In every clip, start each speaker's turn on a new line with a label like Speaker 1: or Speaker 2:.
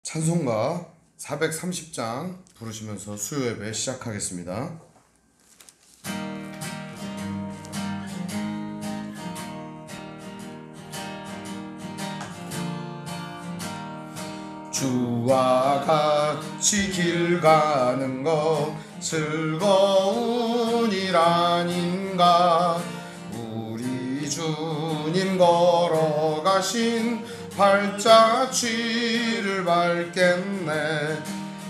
Speaker 1: 찬송가 430장 부르시면서 수요 예배 시작하겠습니다. 주와 같이 길 가는 것 즐거운 일 아닌가. 우리 주님 걸어가신 발자취를 밟겠네.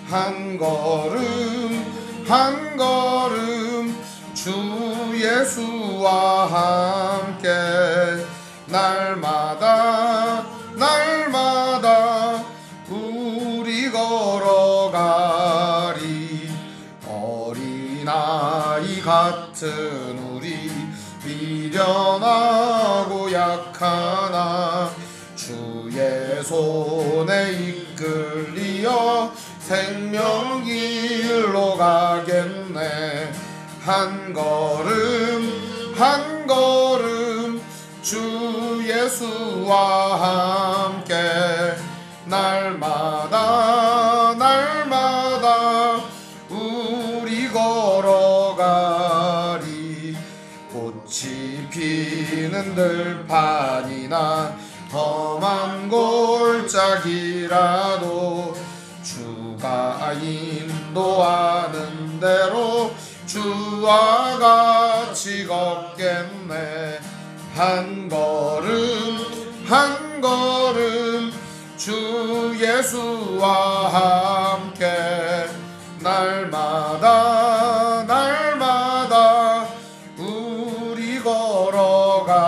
Speaker 1: 한 걸음 한 걸음 주 예수와 함께 날마다 우리 걸어가리. 어린아이 같은 우리 미련하고 약하나 주의 손에 이끌리어 생명길로 가겠네. 한 걸음 주 예수와 함께 날마다 우리 걸어가리. 꽃이 피는 들판이나 험한 골짜기라도 주가 인도하는 대로 주와 같이 걷겠네. 한 걸음 주 예수와 함께 날마다 우리 걸어가리.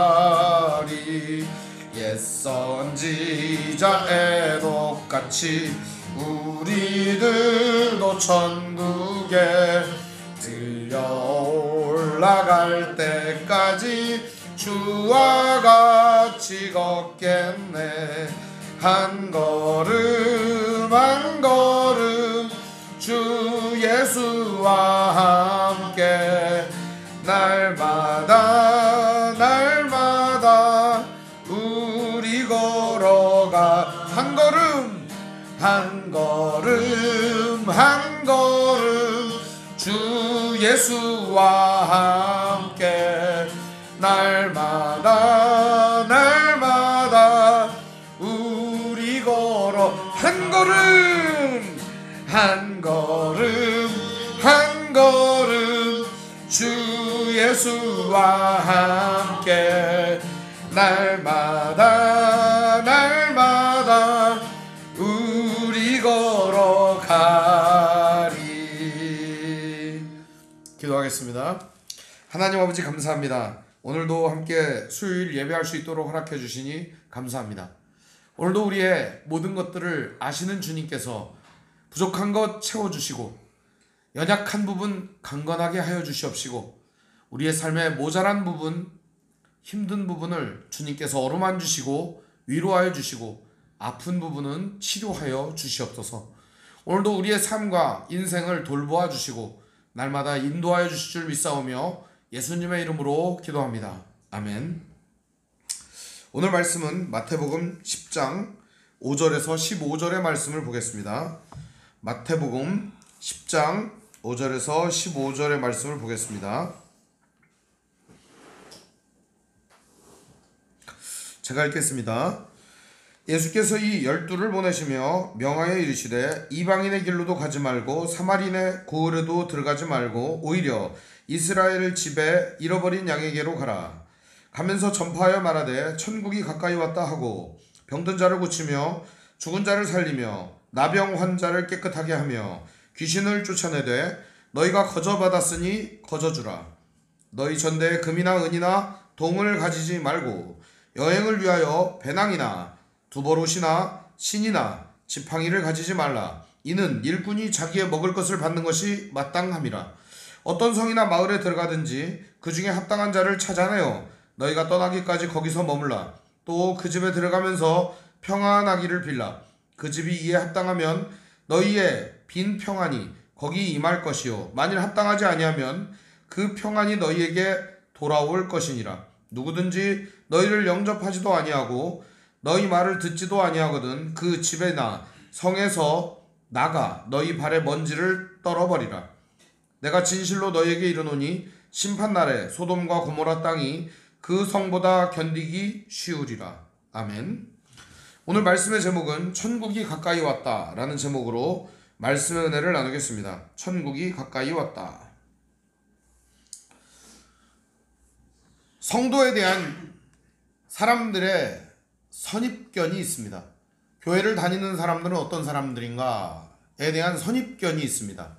Speaker 1: 옛선지자 에녹같이 우리들도 천국에 들려 올라갈 때까지 주와 같이 걷겠네. 한 걸음 주 예수와 함께 날마다 우리 걸어가. 한 걸음 주 예수와 함께 날마다 우리 걸어. 한 걸음 주 예수와 함께 날마다 우리 걸어가리. 기도하겠습니다. 하나님 아버지 감사합니다. 오늘도 함께 수요일 예배할 수 있도록 허락해 주시니 감사합니다. 오늘도 우리의 모든 것들을 아시는 주님께서 부족한 것 채워주시고 연약한 부분 강건하게 하여 주시옵시고 우리의 삶에 모자란 부분 힘든 부분을 주님께서 어루만 주시고 위로하여 주시고 아픈 부분은 치료하여 주시옵소서. 오늘도 우리의 삶과 인생을 돌보아 주시고 날마다 인도하여 주실 줄 믿사오며 예수님의 이름으로 기도합니다. 아멘. 오늘 말씀은 마태복음 10장 5절에서 15절의 말씀을 보겠습니다. 마태복음 10장 5절에서 15절의 말씀을 보겠습니다. 제가 읽겠습니다. 예수께서 이 12를 보내시며 명하여 이르시되 이방인의 길로도 가지 말고 사마리네 고을에도 들어가지 말고 오히려 이스라엘 집에 잃어버린 양에게로 가라. 가면서 전파하여 말하되 천국이 가까이 왔다 하고 병든 자를 고치며 죽은 자를 살리며 나병 환자를 깨끗하게 하며 귀신을 쫓아내되 너희가 거저받았으니 거저주라. 너희 전대에 금이나 은이나 동을 가지지 말고 여행을 위하여 배낭이나 두버롯이나 신이나 지팡이를 가지지 말라. 이는 일꾼이 자기의 먹을 것을 받는 것이 마땅함이라. 어떤 성이나 마을에 들어가든지 그 중에 합당한 자를 찾아내어 너희가 떠나기까지 거기서 머물라. 또 그 집에 들어가면서 평안하기를 빌라. 그 집이 이에 합당하면 너희의 빈 평안이 거기 임할 것이요 만일 합당하지 아니하면 그 평안이 너희에게 돌아올 것이니라. 누구든지 너희를 영접하지도 아니하고 너희 말을 듣지도 아니하거든 그 집에나 성에서 나가 너희 발의 먼지를 떨어버리라. 내가 진실로 너희에게 이르노니 심판날에 소돔과 고모라 땅이 그 성보다 견디기 쉬우리라. 아멘. 오늘 말씀의 제목은 천국이 가까이 왔다 라는 제목으로 말씀의 은혜를 나누겠습니다. 천국이 가까이 왔다. 성도에 대한 사람들의 선입견이 있습니다. 교회를 다니는 사람들은 어떤 사람들인가에 대한 선입견이 있습니다.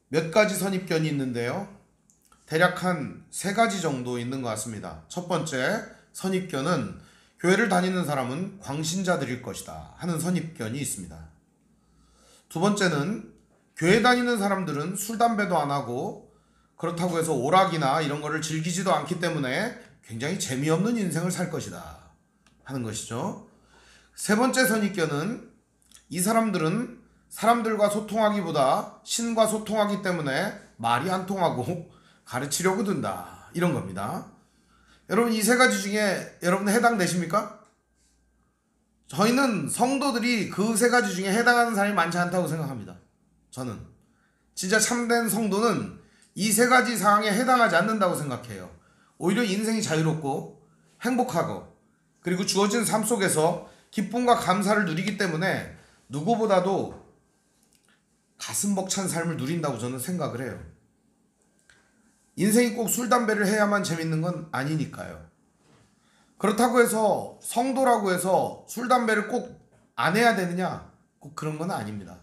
Speaker 1: 몇 가지 선입견이 있는데요. 대략 한 3가지 정도 있는 것 같습니다. 첫 번째 선입견은 교회를 다니는 사람은 광신자들일 것이다 하는 선입견이 있습니다. 두 번째는 교회 다니는 사람들은 술, 담배도 안 하고 그렇다고 해서 오락이나 이런 거를 즐기지도 않기 때문에 굉장히 재미없는 인생을 살 것이다 하는 것이죠. 세 번째 선입견은 이 사람들은 사람들과 소통하기보다 신과 소통하기 때문에 말이 안 통하고 가르치려고 든다 이런 겁니다. 여러분 이 3가지 중에 여러분 해당되십니까? 저희는 성도들이 그 3가지 중에 해당하는 사람이 많지 않다고 생각합니다. 저는 진짜 참된 성도는 이 3가지 상황에 해당하지 않는다고 생각해요. 오히려 인생이 자유롭고 행복하고 그리고 주어진 삶 속에서 기쁨과 감사를 누리기 때문에 누구보다도 가슴 벅찬 삶을 누린다고 저는 생각을 해요. 인생이 꼭 술, 담배를 해야만 재밌는 건 아니니까요. 그렇다고 해서 성도라고 해서 술, 담배를 꼭 안 해야 되느냐? 꼭 그런 건 아닙니다.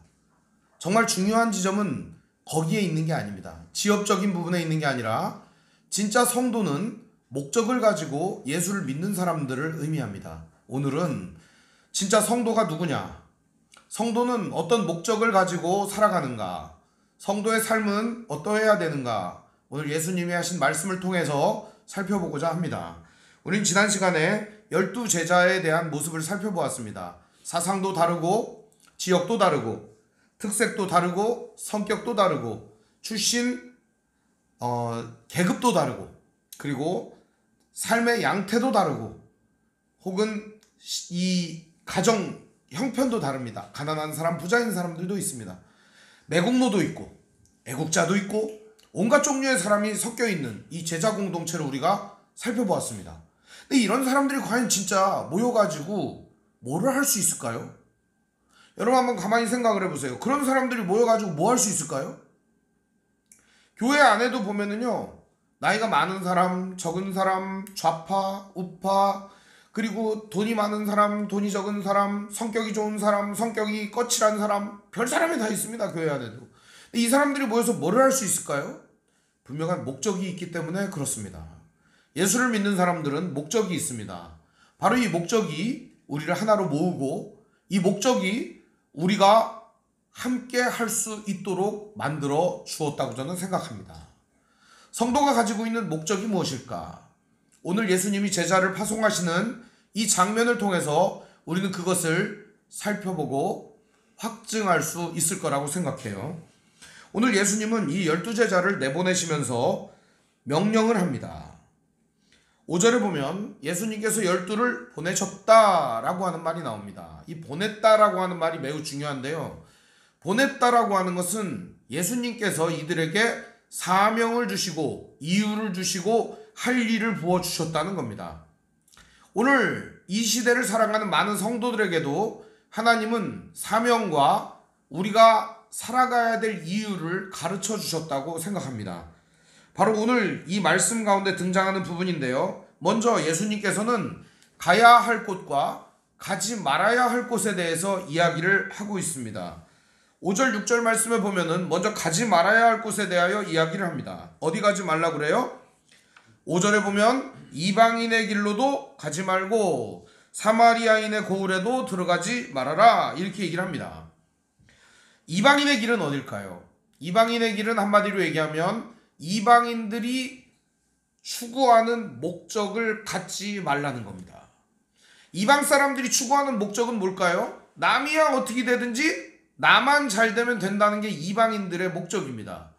Speaker 1: 정말 중요한 지점은 거기에 있는 게 아닙니다. 지엽적인 부분에 있는 게 아니라 진짜 성도는 목적을 가지고 예수를 믿는 사람들을 의미합니다. 오늘은 진짜 성도가 누구냐? 성도는 어떤 목적을 가지고 살아가는가? 성도의 삶은 어떠해야 되는가? 오늘 예수님이 하신 말씀을 통해서 살펴보고자 합니다. 우린 지난 시간에 12제자에 대한 모습을 살펴보았습니다. 사상도 다르고 지역도 다르고 특색도 다르고 성격도 다르고 출신 계급도 다르고 그리고 삶의 양태도 다르고 혹은 이 가정 형편도 다릅니다. 가난한 사람, 부자인 사람들도 있습니다. 매국노도 있고 애국자도 있고 온갖 종류의 사람이 섞여 있는 이 제자 공동체를 우리가 살펴보았습니다. 근데 이런 사람들이 과연 진짜 모여가지고 뭐를 할 수 있을까요? 여러분 한번 가만히 생각을 해보세요. 그런 사람들이 모여가지고 뭐 할 수 있을까요? 교회 안에도 보면은요, 나이가 많은 사람, 적은 사람, 좌파, 우파, 그리고 돈이 많은 사람, 돈이 적은 사람, 성격이 좋은 사람, 성격이 거칠한 사람, 별 사람이 다 있습니다. 교회 안에도. 이 사람들이 모여서 뭐를 할 수 있을까요? 분명한 목적이 있기 때문에 그렇습니다. 예수를 믿는 사람들은 목적이 있습니다. 바로 이 목적이 우리를 하나로 모으고 이 목적이 우리가 함께 할 수 있도록 만들어 주었다고 저는 생각합니다. 성도가 가지고 있는 목적이 무엇일까? 오늘 예수님이 제자를 파송하시는 이 장면을 통해서 우리는 그것을 살펴보고 확증할 수 있을 거라고 생각해요. 오늘 예수님은 이 12제자를 내보내시면서 명령을 합니다. 5절에 보면 예수님께서 12를 보내셨다라고 하는 말이 나옵니다. 이 보냈다라고 하는 말이 매우 중요한데요. 보냈다라고 하는 것은 예수님께서 이들에게 사명을 주시고 이유를 주시고 할 일을 부어주셨다는 겁니다. 오늘 이 시대를 살아가는 많은 성도들에게도 하나님은 사명과 우리가 살아가야 될 이유를 가르쳐 주셨다고 생각합니다. 바로 오늘 이 말씀 가운데 등장하는 부분인데요. 먼저 예수님께서는 가야 할 곳과 가지 말아야 할 곳에 대해서 이야기를 하고 있습니다. 5절 6절 말씀에 보면은 먼저 가지 말아야 할 곳에 대하여 이야기를 합니다. 어디 가지 말라고 그래요? 5절에 보면 이방인의 길로도 가지 말고 사마리아인의 고을에도 들어가지 말아라 이렇게 얘기를 합니다. 이방인의 길은 어딜까요? 이방인의 길은 한마디로 얘기하면 이방인들이 추구하는 목적을 갖지 말라는 겁니다. 이방 사람들이 추구하는 목적은 뭘까요? 남이야 어떻게 되든지 나만 잘 되면 된다는 게 이방인들의 목적입니다.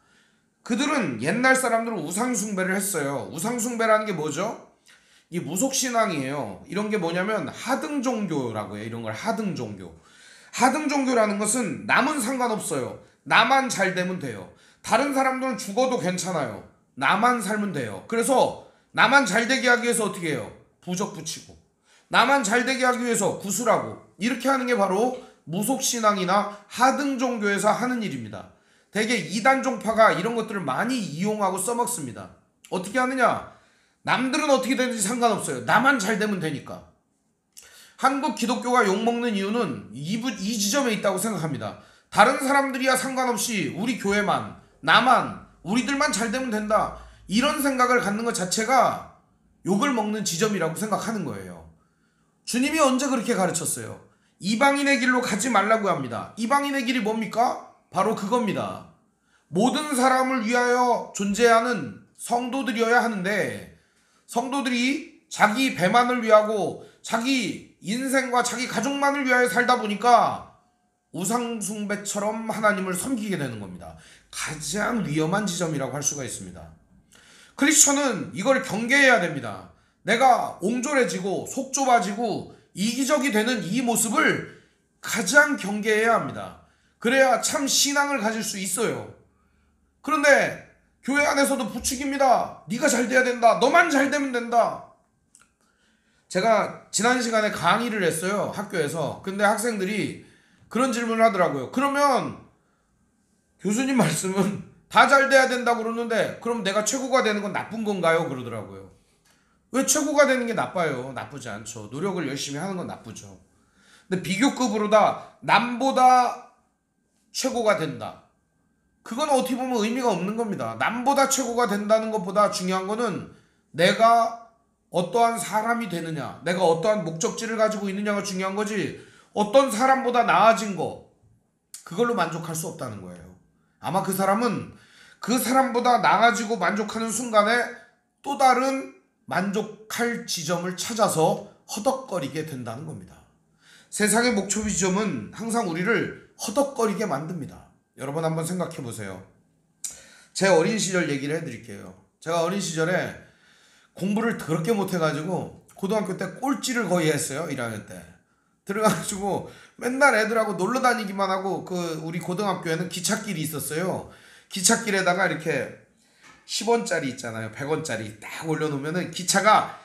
Speaker 1: 그들은 옛날 사람들은 우상숭배를 했어요. 우상숭배라는 게 뭐죠? 이 무속신앙이에요. 이런 게 뭐냐면 하등종교라고 해요. 이런 걸 하등종교. 하등 종교라는 것은 남은 상관없어요. 나만 잘 되면 돼요. 다른 사람들은 죽어도 괜찮아요. 나만 살면 돼요. 그래서 나만 잘 되게 하기 위해서 어떻게 해요? 부적 붙이고, 나만 잘 되게 하기 위해서 구슬하고, 이렇게 하는 게 바로 무속신앙이나 하등 종교에서 하는 일입니다. 대개 이단 종파가 이런 것들을 많이 이용하고 써먹습니다. 어떻게 하느냐? 남들은 어떻게 되는지 상관없어요. 나만 잘 되면 되니까. 한국 기독교가 욕먹는 이유는 이 지점에 있다고 생각합니다. 다른 사람들이야 상관없이 우리 교회만, 나만, 우리들만 잘 되면 된다, 이런 생각을 갖는 것 자체가 욕을 먹는 지점이라고 생각하는 거예요. 주님이 언제 그렇게 가르쳤어요? 이방인의 길로 가지 말라고 합니다. 이방인의 길이 뭡니까? 바로 그겁니다. 모든 사람을 위하여 존재하는 성도들이어야 하는데, 성도들이 자기 배만을 위하고 자기 인생과 자기 가족만을 위하여 살다 보니까 우상숭배처럼 하나님을 섬기게 되는 겁니다. 가장 위험한 지점이라고 할 수가 있습니다. 크리스천은 이걸 경계해야 됩니다. 내가 옹졸해지고 속 좁아지고 이기적이 되는 이 모습을 가장 경계해야 합니다. 그래야 참 신앙을 가질 수 있어요. 그런데 교회 안에서도 부추깁니다. 네가 잘 돼야 된다. 너만 잘 되면 된다. 제가 지난 시간에 강의를 했어요, 학교에서. 근데 학생들이 그런 질문을 하더라고요. 그러면 교수님 말씀은 다 잘 돼야 된다고 그러는데 그럼 내가 최고가 되는 건 나쁜 건가요? 그러더라고요. 왜 최고가 되는 게 나빠요? 나쁘지 않죠. 노력을 열심히 하는 건 나쁘죠. 근데 비교급으로다 남보다 최고가 된다, 그건 어떻게 보면 의미가 없는 겁니다. 남보다 최고가 된다는 것보다 중요한 거는 내가 어떠한 사람이 되느냐, 내가 어떠한 목적지를 가지고 있느냐가 중요한 거지, 어떤 사람보다 나아진 거 그걸로 만족할 수 없다는 거예요. 아마 그 사람은 그 사람보다 나아지고 만족하는 순간에 또 다른 만족할 지점을 찾아서 허덕거리게 된다는 겁니다. 세상의 목표 지점은 항상 우리를 허덕거리게 만듭니다. 여러분 한번 생각해 보세요. 제 어린 시절 얘기를 해드릴게요. 제가 어린 시절에 공부를 더럽게 못해가지고 고등학교 때 꼴찌를 거의 했어요. 1학년 때 들어가가지고 맨날 애들하고 놀러 다니기만 하고, 그 우리 고등학교에는 기찻길이 있었어요. 기찻길에다가 이렇게 10원짜리 있잖아요, 100원짜리 딱 올려놓으면은 기차가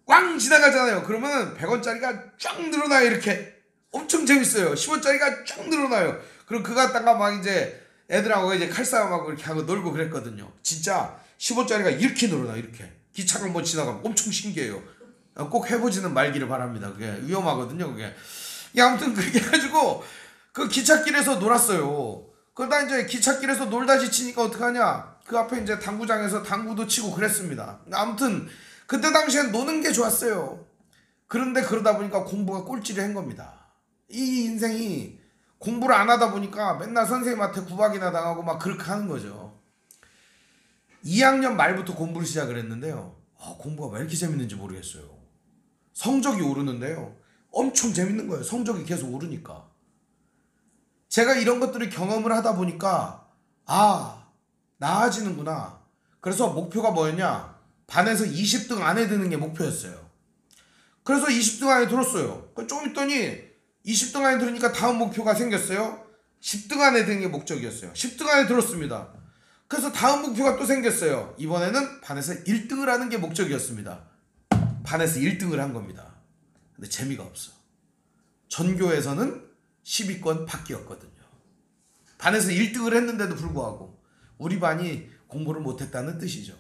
Speaker 1: 꽝 지나가잖아요. 그러면은 100원짜리가 쫙 늘어나요. 이렇게 엄청 재밌어요. 10원짜리가 쫙 늘어나요. 그럼 그거 갖다가 막 이제 애들하고 이제 칼싸움하고 이렇게 하고 놀고 그랬거든요. 진짜 10원짜리가 이렇게 늘어나요. 이렇게 기차가 한번 지나가면 엄청 신기해요. 꼭 해보지는 말기를 바랍니다. 그게 위험하거든요. 그게. 아무튼 그렇게 해가지고 그 기찻길에서 놀았어요. 그러다 이제 기찻길에서 놀다 지치니까 어떡하냐, 그 앞에 이제 당구장에서 당구도 치고 그랬습니다. 아무튼 그때 당시엔 노는 게 좋았어요. 그런데 그러다 보니까 공부가 꼴찌를 한 겁니다. 이 인생이 공부를 안 하다 보니까 맨날 선생님한테 구박이나 당하고 막 그렇게 하는 거죠. 2학년 말부터 공부를 시작을 했는데요. 공부가 왜 이렇게 재밌는지 모르겠어요. 성적이 오르는데요. 엄청 재밌는 거예요. 성적이 계속 오르니까. 제가 이런 것들을 경험을 하다 보니까 나아지는구나. 그래서 목표가 뭐였냐, 반에서 20등 안에 드는 게 목표였어요. 그래서 20등 안에 들었어요. 좀 있더니 20등 안에 들으니까 다음 목표가 생겼어요. 10등 안에 드는 게 목적이었어요. 10등 안에 들었습니다. 그래서 다음 목표가 또 생겼어요. 이번에는 반에서 1등을 하는 게 목적이었습니다. 반에서 1등을 한 겁니다. 근데 재미가 없어. 전교에서는 10위권 밖이었거든요. 반에서 1등을 했는데도 불구하고 우리 반이 공부를 못했다는 뜻이죠.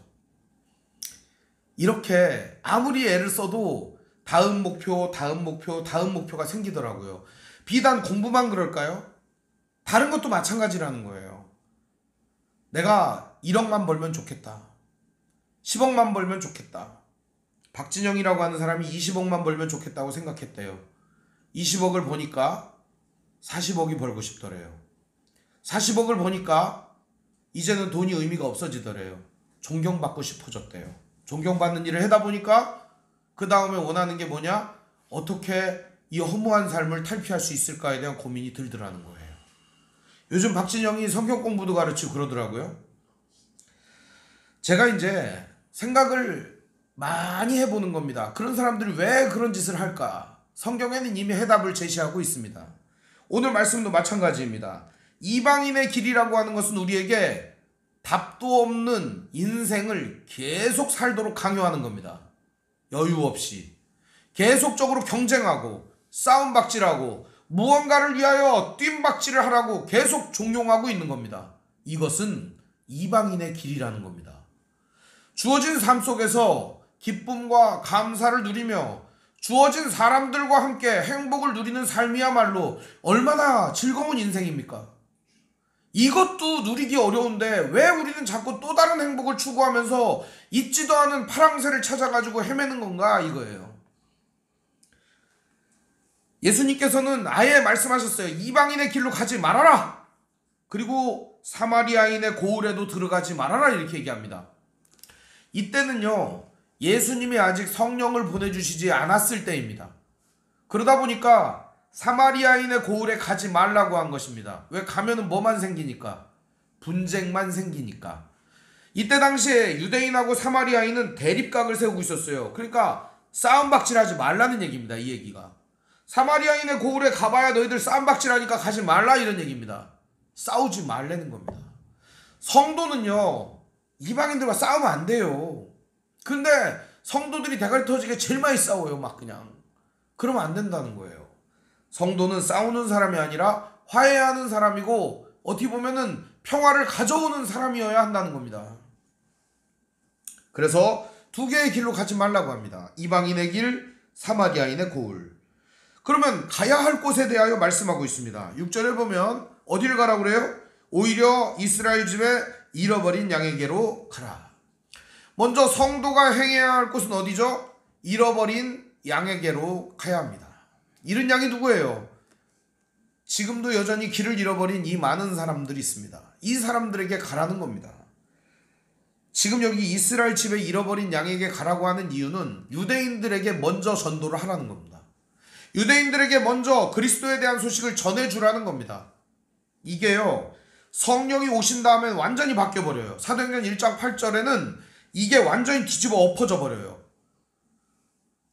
Speaker 1: 이렇게 아무리 애를 써도 다음 목표, 다음 목표, 다음 목표가 생기더라고요. 비단 공부만 그럴까요? 다른 것도 마찬가지라는 거예요. 내가 1억만 벌면 좋겠다, 10억만 벌면 좋겠다. 박진영이라고 하는 사람이 20억만 벌면 좋겠다고 생각했대요. 20억을 보니까 40억이 벌고 싶더래요. 40억을 보니까 이제는 돈이 의미가 없어지더래요. 존경받고 싶어졌대요. 존경받는 일을 하다 보니까 그 다음에 원하는 게 뭐냐? 어떻게 이 허무한 삶을 탈피할 수 있을까에 대한 고민이 들더라는 거예요. 요즘 박진영이 성경 공부도 가르치고 그러더라고요. 제가 이제 생각을 많이 해보는 겁니다. 그런 사람들이 왜 그런 짓을 할까? 성경에는 이미 해답을 제시하고 있습니다. 오늘 말씀도 마찬가지입니다. 이방인의 길이라고 하는 것은 우리에게 답도 없는 인생을 계속 살도록 강요하는 겁니다. 여유 없이 계속적으로 경쟁하고 싸움박질하고 무언가를 위하여 뜀박질을 하라고 계속 종용하고 있는 겁니다. 이것은 이방인의 길이라는 겁니다. 주어진 삶 속에서 기쁨과 감사를 누리며 주어진 사람들과 함께 행복을 누리는 삶이야말로 얼마나 즐거운 인생입니까? 이것도 누리기 어려운데 왜 우리는 자꾸 또 다른 행복을 추구하면서 있지도 않은 파랑새를 찾아가지고 헤매는 건가 이거예요. 예수님께서는 아예 말씀하셨어요. 이방인의 길로 가지 말아라. 그리고 사마리아인의 고을에도 들어가지 말아라 이렇게 얘기합니다. 이때는요, 예수님이 아직 성령을 보내주시지 않았을 때입니다. 그러다 보니까 사마리아인의 고을에 가지 말라고 한 것입니다. 왜? 가면은 뭐만 생기니까? 분쟁만 생기니까. 이때 당시에 유대인하고 사마리아인은 대립각을 세우고 있었어요. 그러니까 싸움박질하지 말라는 얘기입니다. 이 얘기가. 사마리아인의 고을에 가봐야 너희들 싸움박질하니까 가지 말라 이런 얘기입니다. 싸우지 말라는 겁니다. 성도는요, 이방인들과 싸우면 안 돼요. 근데 성도들이 대가리 터지게 제일 많이 싸워요. 막 그냥. 그러면 안 된다는 거예요. 성도는 싸우는 사람이 아니라 화해하는 사람이고 어떻게 보면은 평화를 가져오는 사람이어야 한다는 겁니다. 그래서 두 개의 길로 가지 말라고 합니다. 이방인의 길, 사마리아인의 고을. 그러면 가야 할 곳에 대하여 말씀하고 있습니다. 6절에 보면 어디를 가라고 그래요? 오히려 이스라엘 집에 잃어버린 양에게로 가라. 먼저 성도가 행해야 할 곳은 어디죠? 잃어버린 양에게로 가야 합니다. 잃은 양이 누구예요? 지금도 여전히 길을 잃어버린 이 많은 사람들이 있습니다. 이 사람들에게 가라는 겁니다. 지금 여기 이스라엘 집에 잃어버린 양에게 가라고 하는 이유는 유대인들에게 먼저 전도를 하라는 겁니다. 유대인들에게 먼저 그리스도에 대한 소식을 전해주라는 겁니다. 이게요, 성령이 오신 다음에 완전히 바뀌어버려요. 사도행전 1장 8절에는 이게 완전히 뒤집어 엎어져 버려요.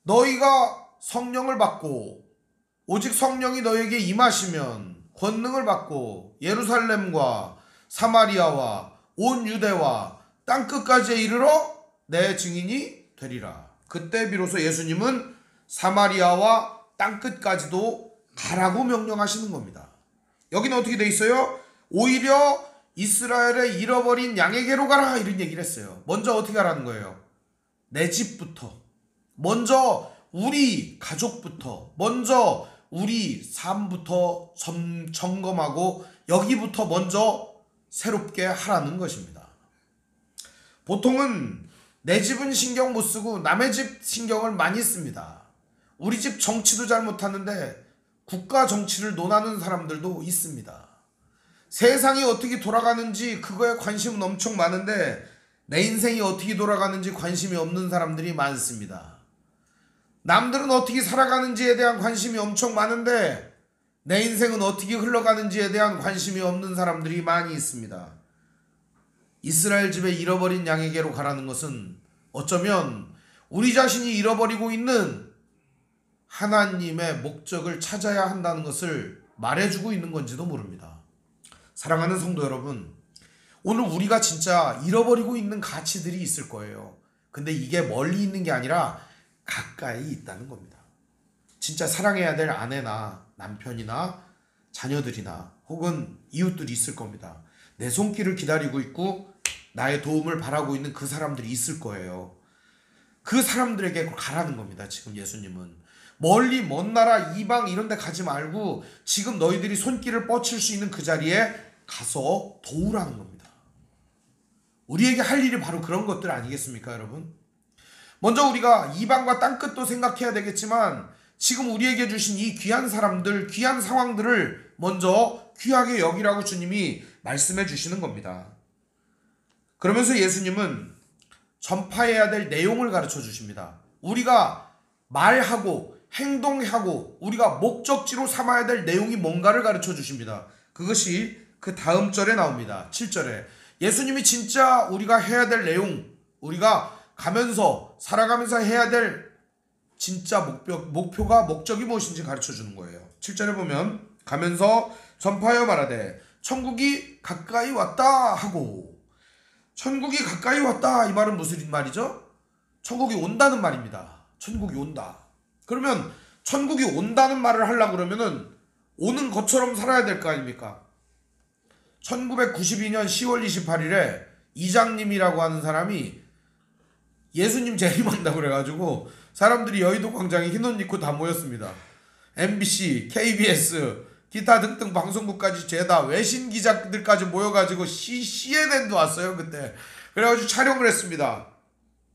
Speaker 1: 너희가 성령을 받고 오직 성령이 너에게 임하시면 권능을 받고 예루살렘과 사마리아와 온 유대와 땅끝까지에 이르러 내 증인이 되리라. 그때 비로소 예수님은 사마리아와 땅끝까지도 가라고 명령하시는 겁니다. 여기는 어떻게 돼 있어요? 오히려 이스라엘의 잃어버린 양에게로 가라 이런 얘기를 했어요. 먼저 어떻게 가라는 거예요? 내 집부터, 먼저 우리 가족부터, 먼저 우리 삶부터 점검하고 여기부터 먼저 새롭게 하라는 것입니다. 보통은 내 집은 신경 못 쓰고 남의 집 신경을 많이 씁니다. 우리 집 정치도 잘 못하는데 국가 정치를 논하는 사람들도 있습니다. 세상이 어떻게 돌아가는지 그거에 관심은 엄청 많은데 내 인생이 어떻게 돌아가는지 관심이 없는 사람들이 많습니다. 남들은 어떻게 살아가는지에 대한 관심이 엄청 많은데 내 인생은 어떻게 흘러가는지에 대한 관심이 없는 사람들이 많이 있습니다. 이스라엘 집에 잃어버린 양에게로 가라는 것은 어쩌면 우리 자신이 잃어버리고 있는 하나님의 목적을 찾아야 한다는 것을 말해주고 있는 건지도 모릅니다. 사랑하는 성도 여러분, 오늘 우리가 진짜 잃어버리고 있는 가치들이 있을 거예요. 근데 이게 멀리 있는 게 아니라 가까이 있다는 겁니다. 진짜 사랑해야 될 아내나 남편이나 자녀들이나 혹은 이웃들이 있을 겁니다. 내 손길을 기다리고 있고 나의 도움을 바라고 있는 그 사람들이 있을 거예요. 그 사람들에게 가라는 겁니다. 지금 예수님은 멀리 먼 나라 이방 이런 데 가지 말고 지금 너희들이 손길을 뻗칠 수 있는 그 자리에 가서 도우라는 겁니다. 우리에게 할 일이 바로 그런 것들 아니겠습니까, 여러분? 먼저 우리가 이방과 땅끝도 생각해야 되겠지만 지금 우리에게 주신 이 귀한 사람들, 귀한 상황들을 먼저 귀하게 여기라고 주님이 말씀해 주시는 겁니다. 그러면서 예수님은 전파해야 될 내용을 가르쳐 주십니다. 우리가 말하고 행동하고 우리가 목적지로 삼아야 될 내용이 뭔가를 가르쳐 주십니다. 그것이 그 다음 절에 나옵니다. 7절에 예수님이 진짜 우리가 해야 될 내용, 우리가 가면서 살아가면서 해야 될 진짜 목표가 목적이 무엇인지 가르쳐 주는 거예요. 7절에 보면 가면서 전파하여 말하되 천국이 가까이 왔다 하고. 천국이 가까이 왔다, 이 말은 무슨 말이죠? 천국이 온다는 말입니다. 천국이 온다. 그러면 천국이 온다는 말을 하려고 그러면은 오는 것처럼 살아야 될 거 아닙니까? 1992년 10월 28일에 이장님이라고 하는 사람이 예수님 재림한다고 그래가지고 사람들이 여의도 광장에 흰 옷 입고 다 모였습니다. MBC, KBS, 기타 등등 방송국까지 죄다 외신 기자들까지 모여가지고 CNN도 왔어요 그때. 그래가지고 촬영을 했습니다.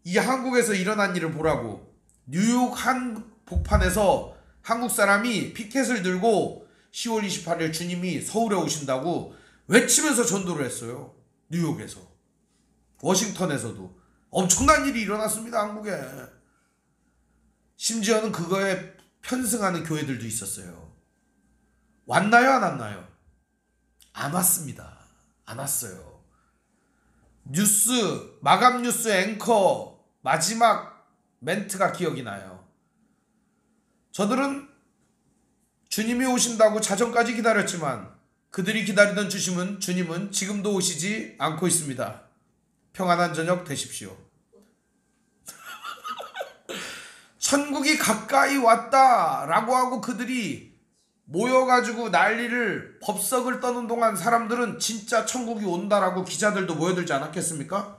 Speaker 1: 이 한국에서 일어난 일을 보라고. 뉴욕 한복판에서 한국 사람이 피켓을 들고 10월 28일 주님이 서울에 오신다고 외치면서 전도를 했어요. 뉴욕에서. 워싱턴에서도 엄청난 일이 일어났습니다. 한국에. 심지어는 그거에 편승하는 교회들도 있었어요. 왔나요? 안 왔나요? 안 왔습니다. 안 왔어요. 뉴스, 마감 뉴스 앵커 마지막 멘트가 기억이 나요. 저들은 주님이 오신다고 자정까지 기다렸지만 그들이 기다리던 주님은 지금도 오시지 않고 있습니다. 평안한 저녁 되십시오. 천국이 가까이 왔다라고 하고 그들이 모여가지고 난리를 법석을 떠는 동안 사람들은 진짜 천국이 온다라고 기자들도 모여들지 않았겠습니까?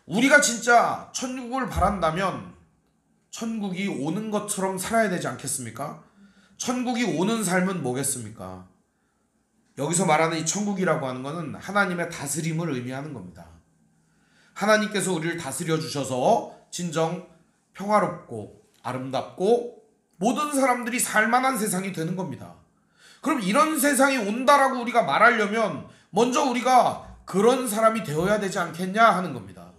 Speaker 1: 우리가 진짜 천국을 바란다면 천국이 오는 것처럼 살아야 되지 않겠습니까? 천국이 오는 삶은 뭐겠습니까? 여기서 말하는 이 천국이라고 하는 것은 하나님의 다스림을 의미하는 겁니다. 하나님께서 우리를 다스려 주셔서 진정 평화롭고 아름답고 모든 사람들이 살만한 세상이 되는 겁니다. 그럼 이런 세상이 온다라고 우리가 말하려면 먼저 우리가 그런 사람이 되어야 되지 않겠냐 하는 겁니다.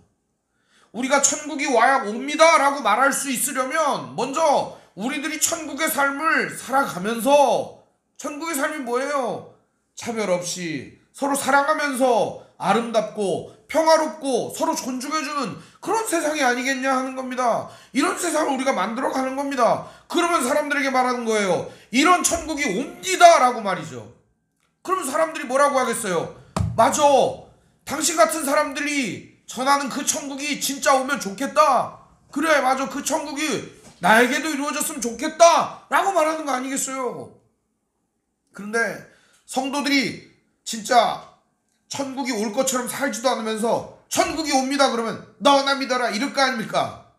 Speaker 1: 우리가 천국이 와야 옵니다 라고 말할 수 있으려면 먼저 우리들이 천국의 삶을 살아가면서, 천국의 삶이 뭐예요? 차별 없이 서로 사랑하면서 아름답고 평화롭고 서로 존중해주는 그런 세상이 아니겠냐 하는 겁니다. 이런 세상을 우리가 만들어가는 겁니다. 그러면 사람들에게 말하는 거예요. 이런 천국이 옵니다 라고 말이죠. 그러면 사람들이 뭐라고 하겠어요? 맞아, 당신 같은 사람들이 전하는 그 천국이 진짜 오면 좋겠다. 그래, 맞아, 그 천국이 나에게도 이루어졌으면 좋겠다 라고 말하는 거 아니겠어요? 그런데 성도들이 진짜 천국이 올 것처럼 살지도 않으면서 천국이 옵니다 그러면 너나 믿어라 이럴 거 아닙니까?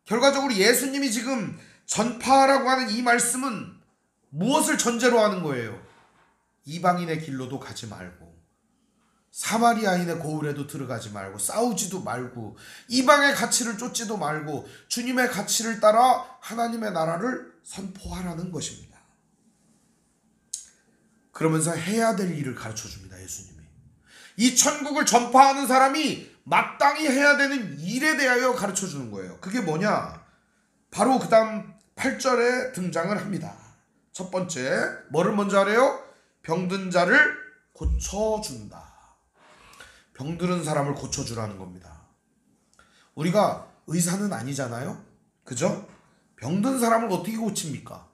Speaker 1: 결과적으로 예수님이 지금 전파하라고 하는 이 말씀은 무엇을 전제로 하는 거예요? 이방인의 길로도 가지 말고 사마리아인의 고을에도 들어가지 말고 싸우지도 말고 이방의 가치를 쫓지도 말고 주님의 가치를 따라 하나님의 나라를 선포하라는 것입니다. 그러면서 해야 될 일을 가르쳐 줍니다. 예수님이. 이 천국을 전파하는 사람이 마땅히 해야 되는 일에 대하여 가르쳐 주는 거예요. 그게 뭐냐? 바로 그 다음 8절에 등장을 합니다. 첫 번째, 뭐를 먼저 하래요? 병든 자를 고쳐준다. 병들은 사람을 고쳐주라는 겁니다. 우리가 의사는 아니잖아요? 그죠? 병든 사람을 어떻게 고칩니까?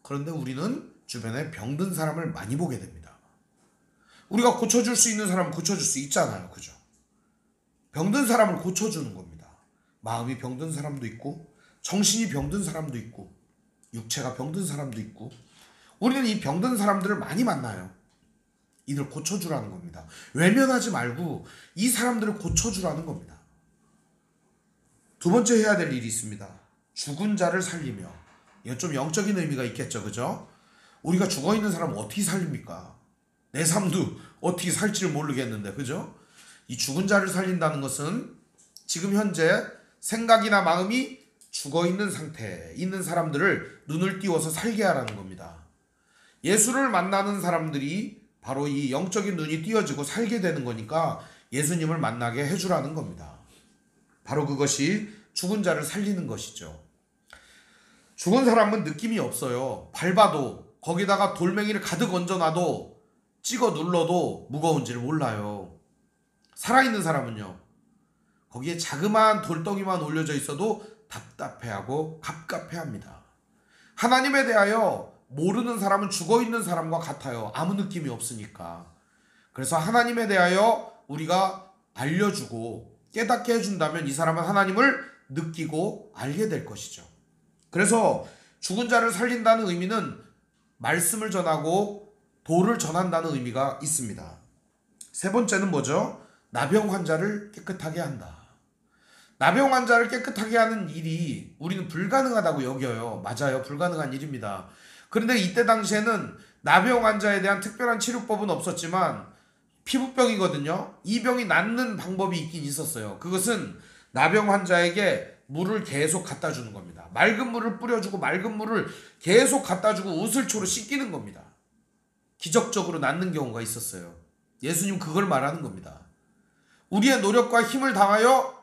Speaker 1: 그런데 우리는 주변에 병든 사람을 많이 보게 됩니다. 우리가 고쳐줄 수 있는 사람은 고쳐줄 수 있잖아요. 그죠? 병든 사람을 고쳐주는 겁니다. 마음이 병든 사람도 있고 정신이 병든 사람도 있고 육체가 병든 사람도 있고 우리는 이 병든 사람들을 많이 만나요. 이들 고쳐주라는 겁니다. 외면하지 말고 이 사람들을 고쳐주라는 겁니다. 두 번째 해야 될 일이 있습니다. 죽은 자를 살리며. 이건 좀 영적인 의미가 있겠죠. 그죠? 우리가 죽어있는 사람을 어떻게 살립니까? 내 삶도 어떻게 살지를 모르겠는데. 그죠? 이 죽은 자를 살린다는 것은 지금 현재 생각이나 마음이 죽어있는 상태에 있는 사람들을 눈을 띄워서 살게 하라는 겁니다. 예수를 만나는 사람들이 바로 이 영적인 눈이 띄어지고 살게 되는 거니까 예수님을 만나게 해주라는 겁니다. 바로 그것이 죽은 자를 살리는 것이죠. 죽은 사람은 느낌이 없어요. 밟아도 거기다가 돌멩이를 가득 얹어놔도 찍어 눌러도 무거운지를 몰라요. 살아있는 사람은요. 거기에 자그마한 돌덩이만 올려져 있어도 답답해하고 갑갑해합니다. 하나님에 대하여 모르는 사람은 죽어있는 사람과 같아요. 아무 느낌이 없으니까. 그래서 하나님에 대하여 우리가 알려주고 깨닫게 해준다면 이 사람은 하나님을 느끼고 알게 될 것이죠. 그래서 죽은 자를 살린다는 의미는 말씀을 전하고 도를 전한다는 의미가 있습니다. 세 번째는 뭐죠? 나병 환자를 깨끗하게 한다. 나병 환자를 깨끗하게 하는 일이 우리는 불가능하다고 여겨요. 맞아요. 불가능한 일입니다. 그런데 이때 당시에는 나병 환자에 대한 특별한 치료법은 없었지만 피부병이거든요. 이 병이 낫는 방법이 있긴 있었어요. 그것은 나병 환자에게 물을 계속 갖다 주는 겁니다. 맑은 물을 뿌려주고 맑은 물을 계속 갖다 주고 우슬초로 씻기는 겁니다. 기적적으로 낫는 경우가 있었어요. 예수님 그걸 말하는 겁니다. 우리의 노력과 힘을 다하여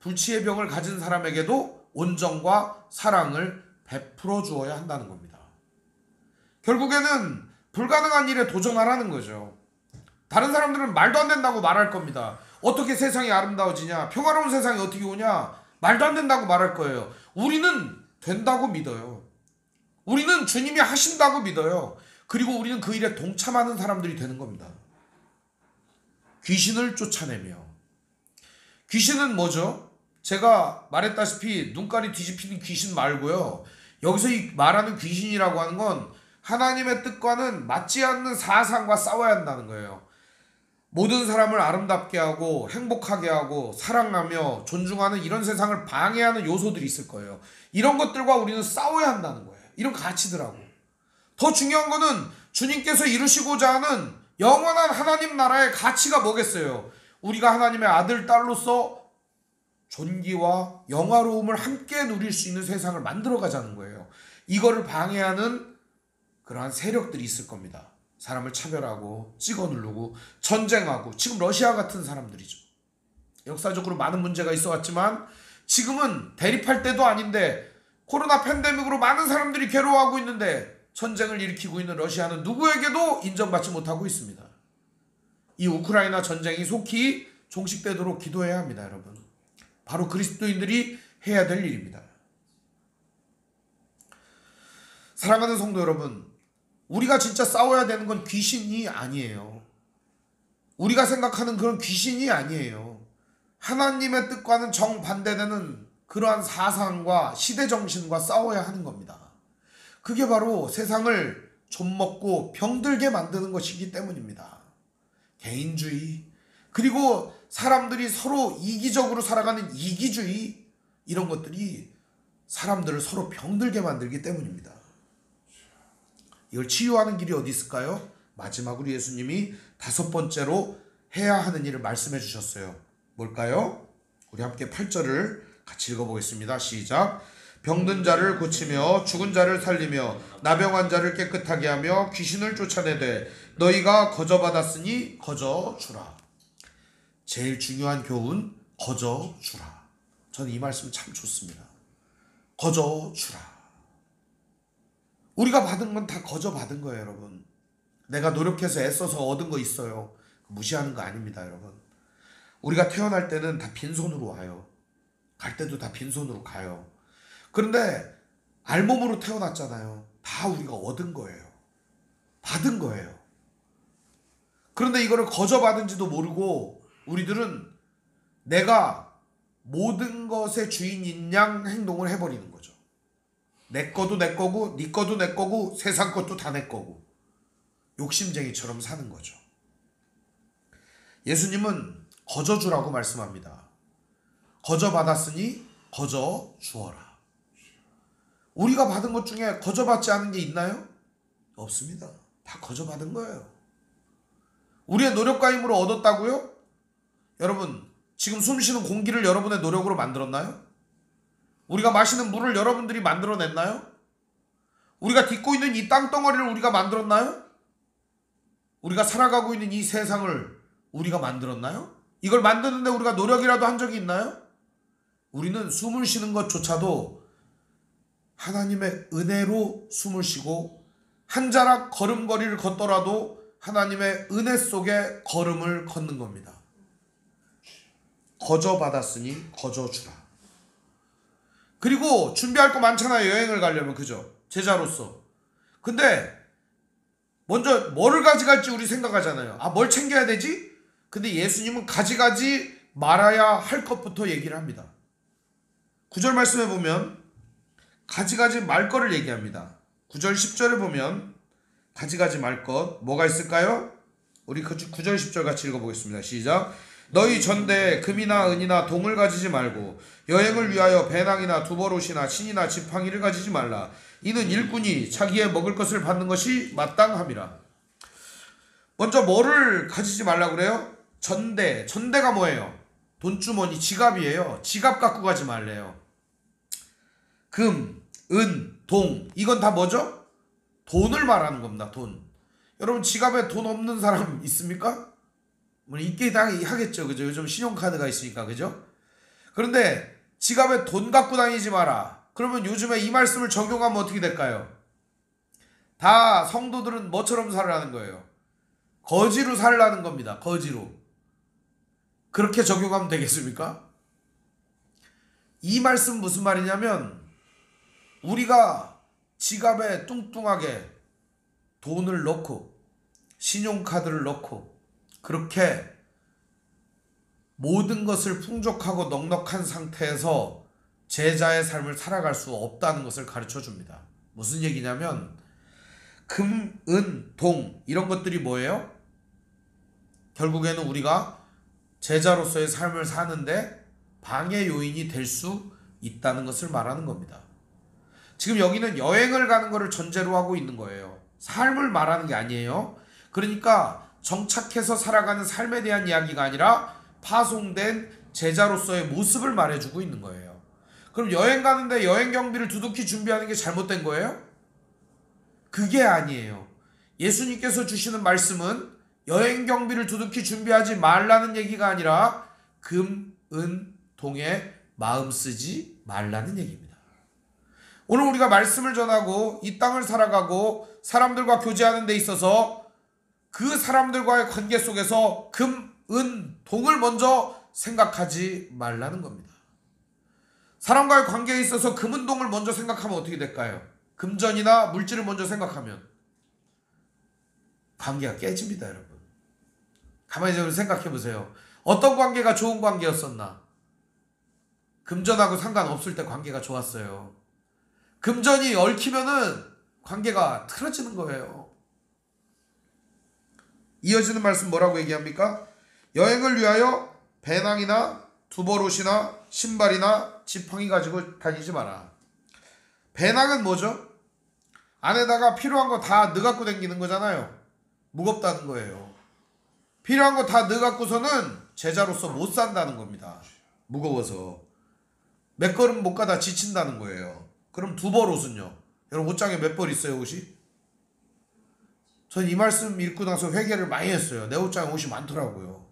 Speaker 1: 불치의 병을 가진 사람에게도 온정과 사랑을 베풀어 주어야 한다는 겁니다. 결국에는 불가능한 일에 도전하라는 거죠. 다른 사람들은 말도 안 된다고 말할 겁니다. 어떻게 세상이 아름다워지냐? 평화로운 세상이 어떻게 오냐? 말도 안 된다고 말할 거예요. 우리는 된다고 믿어요. 우리는 주님이 하신다고 믿어요. 그리고 우리는 그 일에 동참하는 사람들이 되는 겁니다. 귀신을 쫓아내며. 귀신은 뭐죠? 제가 말했다시피 눈깔이 뒤집히는 귀신 말고요. 여기서 이 말하는 귀신이라고 하는 건 하나님의 뜻과는 맞지 않는 사상과 싸워야 한다는 거예요. 모든 사람을 아름답게 하고 행복하게 하고 사랑하며 존중하는 이런 세상을 방해하는 요소들이 있을 거예요. 이런 것들과 우리는 싸워야 한다는 거예요. 이런 가치들하고. 더 중요한 거는 주님께서 이루시고자 하는 영원한 하나님 나라의 가치가 뭐겠어요? 우리가 하나님의 아들, 딸로서 존귀와 영화로움을 함께 누릴 수 있는 세상을 만들어가자는 거예요. 이거를 방해하는 그러한 세력들이 있을 겁니다. 사람을 차별하고 찍어 누르고 전쟁하고, 지금 러시아 같은 사람들이죠. 역사적으로 많은 문제가 있어 왔지만 지금은 대립할 때도 아닌데 코로나 팬데믹으로 많은 사람들이 괴로워하고 있는데 전쟁을 일으키고 있는 러시아는 누구에게도 인정받지 못하고 있습니다. 이 우크라이나 전쟁이 속히 종식되도록 기도해야 합니다, 여러분. 바로 그리스도인들이 해야 될 일입니다. 사랑하는 성도 여러분, 우리가 진짜 싸워야 되는 건 귀신이 아니에요. 우리가 생각하는 그런 귀신이 아니에요. 하나님의 뜻과는 정반대되는 그러한 사상과 시대정신과 싸워야 하는 겁니다. 그게 바로 세상을 좀먹고 병들게 만드는 것이기 때문입니다. 개인주의, 그리고 사람들이 서로 이기적으로 살아가는 이기주의, 이런 것들이 사람들을 서로 병들게 만들기 때문입니다. 이걸 치유하는 길이 어디 있을까요? 마지막으로 예수님이 5번째로 해야 하는 일을 말씀해 주셨어요. 뭘까요? 우리 함께 8절을 같이 읽어보겠습니다. 시작. 병든 자를 고치며 죽은 자를 살리며 나병한 자를 깨끗하게 하며 귀신을 쫓아내되 너희가 거저 받았으니 거저 주라. 제일 중요한 교훈, 거저 주라. 저는 이 말씀 참 좋습니다. 거저 주라. 우리가 받은 건 다 거저 받은 거예요, 여러분. 내가 노력해서 애써서 얻은 거 있어요. 무시하는 거 아닙니다, 여러분. 우리가 태어날 때는 다 빈손으로 와요. 갈 때도 다 빈손으로 가요. 그런데 알몸으로 태어났잖아요. 다 우리가 얻은 거예요. 받은 거예요. 그런데 이거를 거저 받은지도 모르고 우리들은 내가 모든 것의 주인인 양 행동을 해버리는 거죠. 내 거도 내 거고 네 거도 내 거고 세상 것도 다 내 거고 욕심쟁이처럼 사는 거죠. 예수님은 거저 주라고 말씀합니다. 거저 받았으니 거저 주어라. 우리가 받은 것 중에 거저 받지 않은 게 있나요? 없습니다. 다 거저 받은 거예요. 우리의 노력과 힘으로 얻었다고요? 여러분, 지금 숨 쉬는 공기를 여러분의 노력으로 만들었나요? 우리가 마시는 물을 여러분들이 만들어냈나요? 우리가 딛고 있는 이 땅덩어리를 우리가 만들었나요? 우리가 살아가고 있는 이 세상을 우리가 만들었나요? 이걸 만드는데 우리가 노력이라도 한 적이 있나요? 우리는 숨을 쉬는 것조차도 하나님의 은혜로 숨을 쉬고 한 자락 걸음걸이를 걷더라도 하나님의 은혜 속에 걸음을 걷는 겁니다. 거저 받았으니 거저 주라. 그리고 준비할 거 많잖아요. 여행을 가려면, 그죠? 제자로서. 근데 먼저 뭐를 가져갈지 우리 생각하잖아요. 뭘 챙겨야 되지? 근데 예수님은 가져가지 말아야 할 것부터 얘기를 합니다. 9절 말씀에 보면 가져가지 말 거를 얘기합니다. 9절 10절에 보면 가져가지 말 것 뭐가 있을까요? 우리 9절 10절 같이 읽어보겠습니다. 시작. 너희 전대에 금이나 은이나 동을 가지지 말고 여행을 위하여 배낭이나 두버롯이나 신이나 지팡이를 가지지 말라. 이는 일꾼이 자기의 먹을 것을 받는 것이 마땅함이라. 먼저 뭐를 가지지 말라 그래요? 전대. 전대가 뭐예요? 돈주머니, 지갑이에요. 지갑 갖고 가지 말래요. 금, 은, 동 이건 다 뭐죠? 돈을 말하는 겁니다. 돈. 여러분 지갑에 돈 없는 사람 있습니까? 뭐 있게 하겠죠. 그죠? 요즘 신용카드가 있으니까. 그죠? 그런데 지갑에 돈 갖고 다니지 마라. 그러면 요즘에 이 말씀을 적용하면 어떻게 될까요? 다 성도들은 뭐처럼 살라는 거예요? 거지로 살라는 겁니다. 거지로. 그렇게 적용하면 되겠습니까? 이 말씀 무슨 말이냐면 우리가 지갑에 뚱뚱하게 돈을 넣고 신용카드를 넣고 그렇게 모든 것을 풍족하고 넉넉한 상태에서 제자의 삶을 살아갈 수 없다는 것을 가르쳐 줍니다. 무슨 얘기냐면 금, 은, 동 이런 것들이 뭐예요? 결국에는 우리가 제자로서의 삶을 사는데 방해 요인이 될 수 있다는 것을 말하는 겁니다. 지금 여기는 여행을 가는 것을 전제로 하고 있는 거예요. 삶을 말하는 게 아니에요. 그러니까 정착해서 살아가는 삶에 대한 이야기가 아니라 파송된 제자로서의 모습을 말해주고 있는 거예요. 그럼 여행 가는데 여행 경비를 두둑히 준비하는 게 잘못된 거예요? 그게 아니에요. 예수님께서 주시는 말씀은 여행 경비를 두둑히 준비하지 말라는 얘기가 아니라 금, 은, 동에 마음 쓰지 말라는 얘기입니다. 오늘 우리가 말씀을 전하고 이 땅을 살아가고 사람들과 교제하는 데 있어서 그 사람들과의 관계 속에서 금, 은, 동을 먼저 생각하지 말라는 겁니다. 사람과의 관계에 있어서 금, 은, 동을 먼저 생각하면 어떻게 될까요? 금전이나 물질을 먼저 생각하면 관계가 깨집니다, 여러분. 가만히 좀 생각해 보세요. 어떤 관계가 좋은 관계였었나? 금전하고 상관없을 때 관계가 좋았어요. 금전이 얽히면은 관계가 틀어지는 거예요. 이어지는 말씀 뭐라고 얘기합니까? 여행을 위하여 배낭이나 두버롯이나 신발이나 지팡이 가지고 다니지 마라. 배낭은 뭐죠? 안에다가 필요한 거 다 넣어 갖고 다니는 거잖아요. 무겁다는 거예요. 필요한 거 다 넣어 갖고서는 제자로서 못 산다는 겁니다. 무거워서. 몇 걸음 못 가다 지친다는 거예요. 그럼 두벌옷은요? 여러분 옷장에 몇 벌 있어요, 옷이? 전 이 말씀 읽고 나서 회개를 많이 했어요. 내 옷장에 옷이 많더라고요.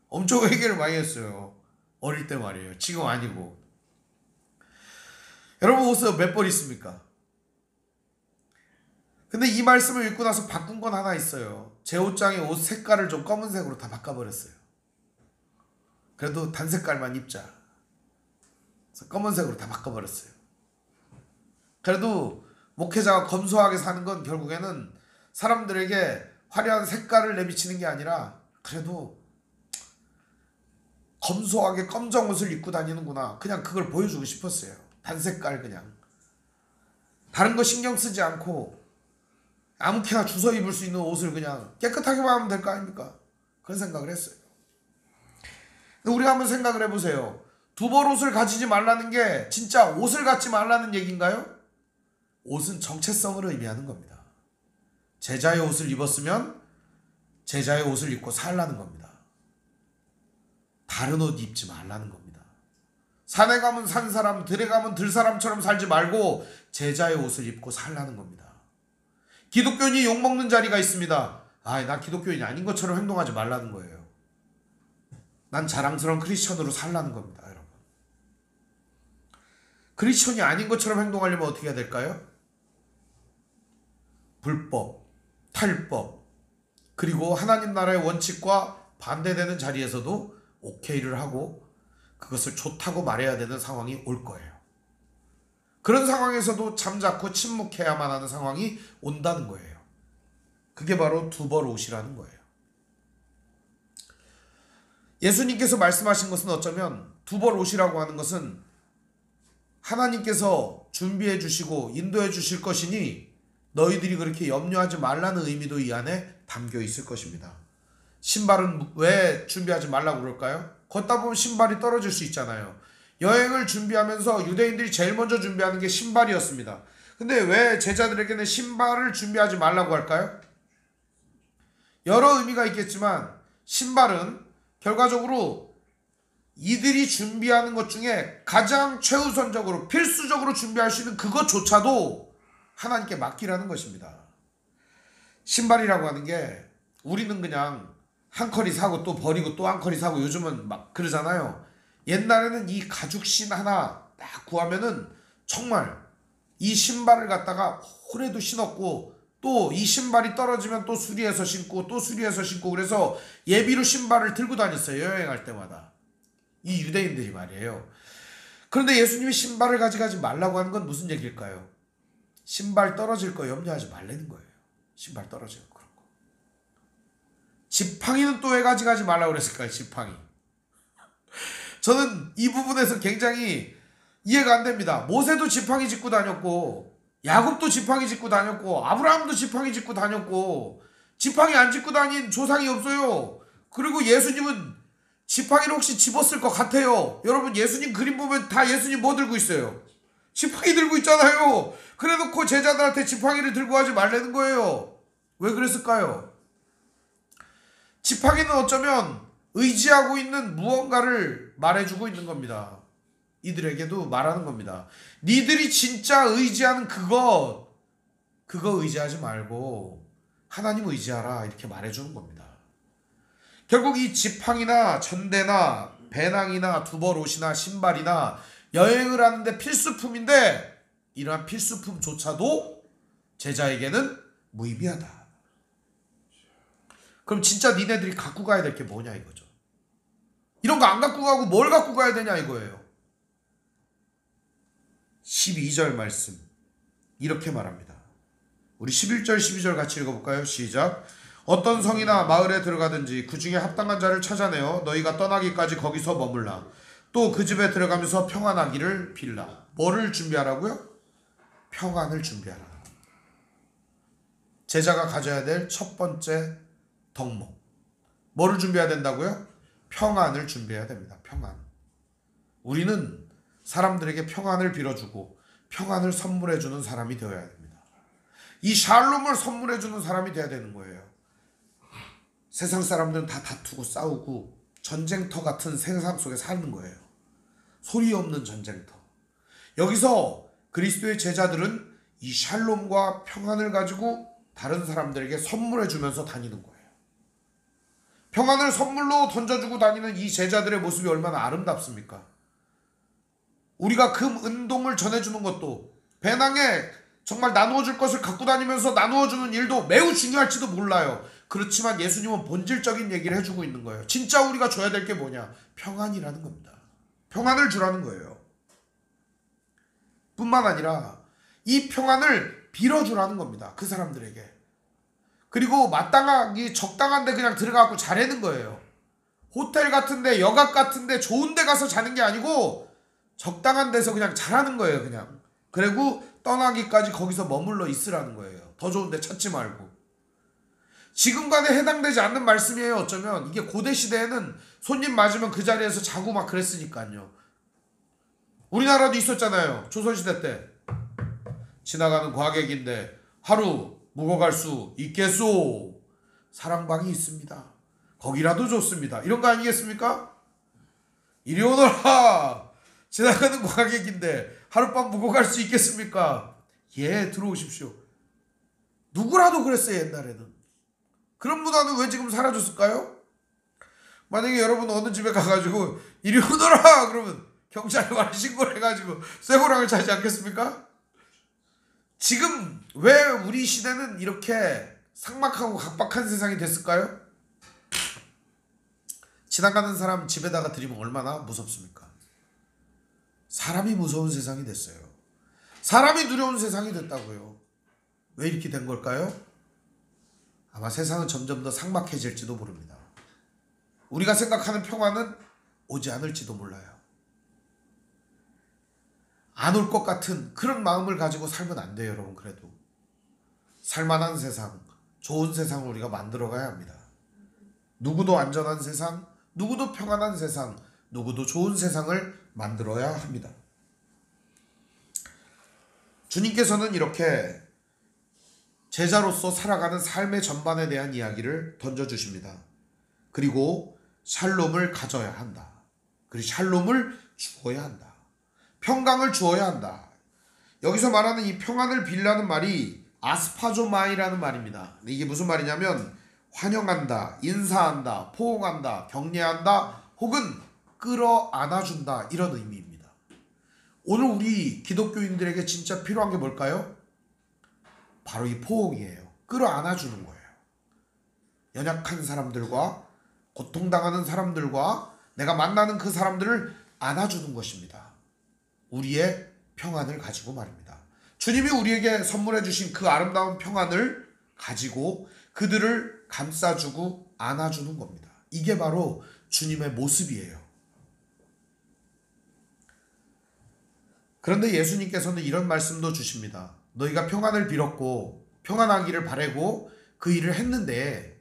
Speaker 1: 엄청 회개를 많이 했어요. 어릴 때 말이에요. 지금 아니고. 여러분 옷은 몇 벌 있습니까? 근데 이 말씀을 읽고 나서 바꾼 건 하나 있어요. 제 옷장의 옷 색깔을 좀 검은색으로 다 바꿔버렸어요. 그래도 단색깔만 입자. 그래서 검은색으로 다 바꿔버렸어요. 그래도 목회자가 검소하게 사는 건 결국에는 사람들에게 화려한 색깔을 내비치는 게 아니라 그래도 검소하게 검정 옷을 입고 다니는구나. 그냥 그걸 보여주고 싶었어요. 단색깔 그냥. 다른 거 신경 쓰지 않고 아무렇게나 주워 입을 수 있는 옷을 그냥 깨끗하게만 하면 될 거 아닙니까? 그런 생각을 했어요. 우리가 한번 생각을 해보세요. 두벌옷을 가지지 말라는 게 진짜 옷을 갖지 말라는 얘기인가요? 옷은 정체성을 의미하는 겁니다. 제자의 옷을 입었으면 제자의 옷을 입고 살라는 겁니다. 다른 옷 입지 말라는 겁니다. 산에 가면 산 사람, 들에 가면 들 사람처럼 살지 말고 제자의 옷을 입고 살라는 겁니다. 기독교인이 욕먹는 자리가 있습니다. 나 기독교인이 아닌 것처럼 행동하지 말라는 거예요. 난 자랑스러운 크리스천으로 살라는 겁니다, 여러분. 크리스천이 아닌 것처럼 행동하려면 어떻게 해야 될까요? 불법, 탈법, 그리고 하나님 나라의 원칙과 반대되는 자리에서도 오케이를 하고 그것을 좋다고 말해야 되는 상황이 올 거예요. 그런 상황에서도 잠자코 침묵해야만 하는 상황이 온다는 거예요. 그게 바로 두벌 옷이라는 거예요. 예수님께서 말씀하신 것은 어쩌면 두벌 옷이라고 하는 것은 하나님께서 준비해 주시고 인도해 주실 것이니 너희들이 그렇게 염려하지 말라는 의미도 이 안에 담겨 있을 것입니다. 신발은 왜 준비하지 말라고 그럴까요? 걷다 보면 신발이 떨어질 수 있잖아요. 여행을 준비하면서 유대인들이 제일 먼저 준비하는 게 신발이었습니다. 근데 왜 제자들에게는 신발을 준비하지 말라고 할까요? 여러 의미가 있겠지만 신발은 결과적으로 이들이 준비하는 것 중에 가장 최우선적으로 필수적으로 준비할 수 있는 그것조차도 하나님께 맡기라는 것입니다. 신발이라고 하는 게 우리는 그냥 한 컬이 사고 또 버리고 또 한 컬이 사고 요즘은 막 그러잖아요. 옛날에는 이 가죽신 하나 딱 구하면은 정말 이 신발을 갖다가 오래도 신었고 또 이 신발이 떨어지면 또 수리해서 신고 또 수리해서 신고 그래서 예비로 신발을 들고 다녔어요. 여행할 때마다. 이 유대인들이 말이에요. 그런데 예수님이 신발을 가져가지 말라고 하는 건 무슨 얘기일까요? 신발 떨어질 거 염려하지 말라는 거예요. 신발 떨어지는 그런 거. 지팡이는 또 왜 가져가지 말라고 그랬을까요? 지팡이. 저는 이 부분에서 굉장히 이해가 안 됩니다. 모세도 지팡이 짚고 다녔고 야곱도 지팡이 짚고 다녔고 아브라함도 지팡이 짚고 다녔고 지팡이 안 짚고 다닌 조상이 없어요. 그리고 예수님은 지팡이를 혹시 집었을 것 같아요. 여러분 예수님 그림 보면 다 예수님 뭐 들고 있어요? 지팡이 들고 있잖아요. 그래놓고 제자들한테 지팡이를 들고 하지 말라는 거예요. 왜 그랬을까요? 지팡이는 어쩌면 의지하고 있는 무언가를 말해주고 있는 겁니다. 이들에게도 말하는 겁니다. 니들이 진짜 의지하는 그거 의지하지 말고 하나님 의지하라 이렇게 말해주는 겁니다. 결국 이 지팡이나 전대나 배낭이나 두벌옷이나 신발이나 여행을 하는데 필수품인데 이러한 필수품조차도 제자에게는 무의미하다. 그럼 진짜 니네들이 갖고 가야 될 게 뭐냐 이거죠. 이런 거 안 갖고 가고 뭘 갖고 가야 되냐 이거예요. 12절 말씀 이렇게 말합니다. 우리 11절 12절 같이 읽어볼까요? 시작. 어떤 성이나 마을에 들어가든지 그 중에 합당한 자를 찾아내어 너희가 떠나기까지 거기서 머물라. 또 그 집에 들어가면서 평안하기를 빌라. 뭐를 준비하라고요? 평안을 준비하라. 제자가 가져야 될 첫 번째 덕목. 뭐를 준비해야 된다고요? 평안을 준비해야 됩니다. 평안. 우리는 사람들에게 평안을 빌어주고 평안을 선물해주는 사람이 되어야 됩니다. 이 샬롬을 선물해주는 사람이 되어야 되는 거예요. 세상 사람들은 다 다투고 싸우고 전쟁터 같은 세상 속에 사는 거예요. 소리 없는 전쟁터. 여기서 그리스도의 제자들은 이 샬롬과 평안을 가지고 다른 사람들에게 선물해주면서 다니는 거예요. 평안을 선물로 던져주고 다니는 이 제자들의 모습이 얼마나 아름답습니까? 우리가 금, 은동을 전해주는 것도 배낭에 정말 나누어줄 것을 갖고 다니면서 나누어주는 일도 매우 중요할지도 몰라요. 그렇지만 예수님은 본질적인 얘기를 해주고 있는 거예요. 진짜 우리가 줘야 될 게 뭐냐? 평안이라는 겁니다. 평안을 주라는 거예요. 뿐만 아니라 이 평안을 빌어주라는 겁니다. 그 사람들에게. 그리고 마땅하게 적당한데 그냥 들어가고 자라는 거예요. 호텔 같은데 여각 같은데 좋은 데 가서 자는 게 아니고 적당한 데서 그냥 자라는 거예요. 그냥. 그리고 떠나기까지 거기서 머물러 있으라는 거예요. 더 좋은 데 찾지 말고. 지금과는 해당되지 않는 말씀이에요. 어쩌면 이게 고대 시대에는 손님 맞으면 그 자리에서 자고 막 그랬으니까요. 우리나라도 있었잖아요. 조선시대 때 지나가는 과객인데 하루 묵어 갈 수 있겠소? 사랑방이 있습니다. 거기라도 좋습니다. 이런 거 아니겠습니까? 이리 오너라. 지나가는 과객인데 하룻밤 묵어 갈 수 있겠습니까? 예, 들어오십시오. 누구라도 그랬어요. 옛날에는. 그런 문화는 왜 지금 사라졌을까요? 만약에 여러분 어느 집에 가가지고 이리 오너라 그러면 경찰에 와서 신고를 해가지고 쇠고랑을 차지 않겠습니까? 지금 왜 우리 시대는 이렇게 삭막하고 각박한 세상이 됐을까요? 지나가는 사람 집에다가 들이면 얼마나 무섭습니까? 사람이 무서운 세상이 됐어요. 사람이 두려운 세상이 됐다고요. 왜 이렇게 된 걸까요? 아마 세상은 점점 더 삭막해질지도 모릅니다. 우리가 생각하는 평화는 오지 않을지도 몰라요. 안 올 것 같은 그런 마음을 가지고 살면 안 돼요, 여러분. 그래도 살만한 세상, 좋은 세상을 우리가 만들어가야 합니다. 누구도 안전한 세상, 누구도 평안한 세상, 누구도 좋은 세상을 만들어야 합니다. 주님께서는 이렇게 제자로서 살아가는 삶의 전반에 대한 이야기를 던져주십니다. 그리고 샬롬을 가져야 한다. 그리고 샬롬을 주어야 한다. 평강을 주어야 한다. 여기서 말하는 이 평안을 빌라는 말이 아스파조마이라는 말입니다. 이게 무슨 말이냐면 환영한다, 인사한다, 포옹한다, 격려한다, 혹은 끌어안아준다, 이런 의미입니다. 오늘 우리 기독교인들에게 진짜 필요한 게 뭘까요? 바로 이 포옹이에요. 끌어안아주는 거예요. 연약한 사람들과 고통당하는 사람들과 내가 만나는 그 사람들을 안아주는 것입니다. 우리의 평안을 가지고 말입니다. 주님이 우리에게 선물해 주신 그 아름다운 평안을 가지고 그들을 감싸주고 안아주는 겁니다. 이게 바로 주님의 모습이에요. 그런데 예수님께서는 이런 말씀도 주십니다. 너희가 평안을 빌었고 평안하기를 바라고 그 일을 했는데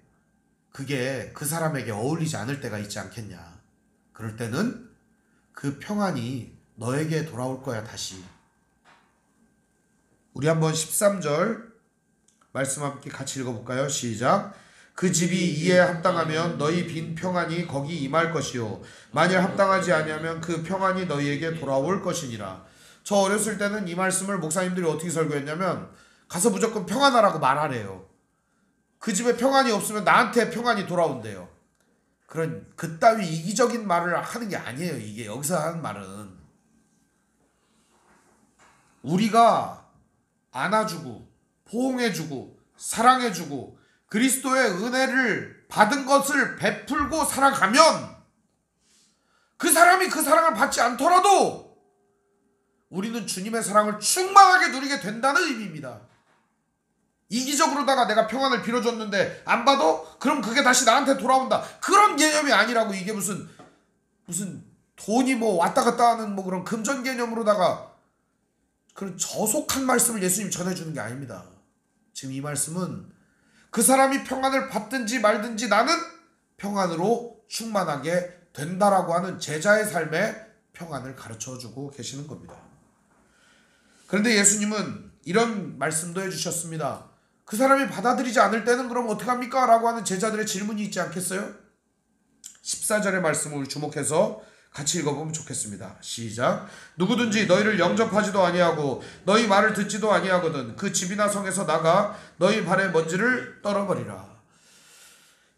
Speaker 1: 그게 그 사람에게 어울리지 않을 때가 있지 않겠냐. 그럴 때는 그 평안이 너에게 돌아올 거야 다시. 우리 한번 13절 말씀 함께 같이 읽어볼까요? 시작. 그 집이 이에 합당하면 너희 빈 평안이 거기 임할 것이요 만일 합당하지 아니하면 그 평안이 너희에게 돌아올 것이니라. 저 어렸을 때는 이 말씀을 목사님들이 어떻게 설교했냐면 가서 무조건 평안하라고 말하래요. 그 집에 평안이 없으면 나한테 평안이 돌아온대요. 그런 그따위 이기적인 말을 하는 게 아니에요. 이게 여기서 하는 말은 우리가 안아주고 포옹해주고 사랑해주고 그리스도의 은혜를 받은 것을 베풀고 살아가면 그 사람이 그 사랑을 받지 않더라도 우리는 주님의 사랑을 충만하게 누리게 된다는 의미입니다. 이기적으로다가 내가 평안을 빌어줬는데 안 받아? 그럼 그게 다시 나한테 돌아온다. 그런 개념이 아니라고. 이게 무슨 돈이 뭐 왔다 갔다 하는 뭐 그런 금전 개념으로다가 그런 저속한 말씀을 예수님이 전해주는 게 아닙니다. 지금 이 말씀은 그 사람이 평안을 받든지 말든지 나는 평안으로 충만하게 된다라고 하는 제자의 삶의 평안을 가르쳐주고 계시는 겁니다. 그런데 예수님은 이런 말씀도 해주셨습니다. 그 사람이 받아들이지 않을 때는 그럼 어떡합니까? 라고 하는 제자들의 질문이 있지 않겠어요? 14절의 말씀을 주목해서 같이 읽어보면 좋겠습니다. 시작. 누구든지 너희를 영접하지도 아니하고 너희 말을 듣지도 아니하거든 그 집이나 성에서 나가 너희 발의 먼지를 떨어버리라.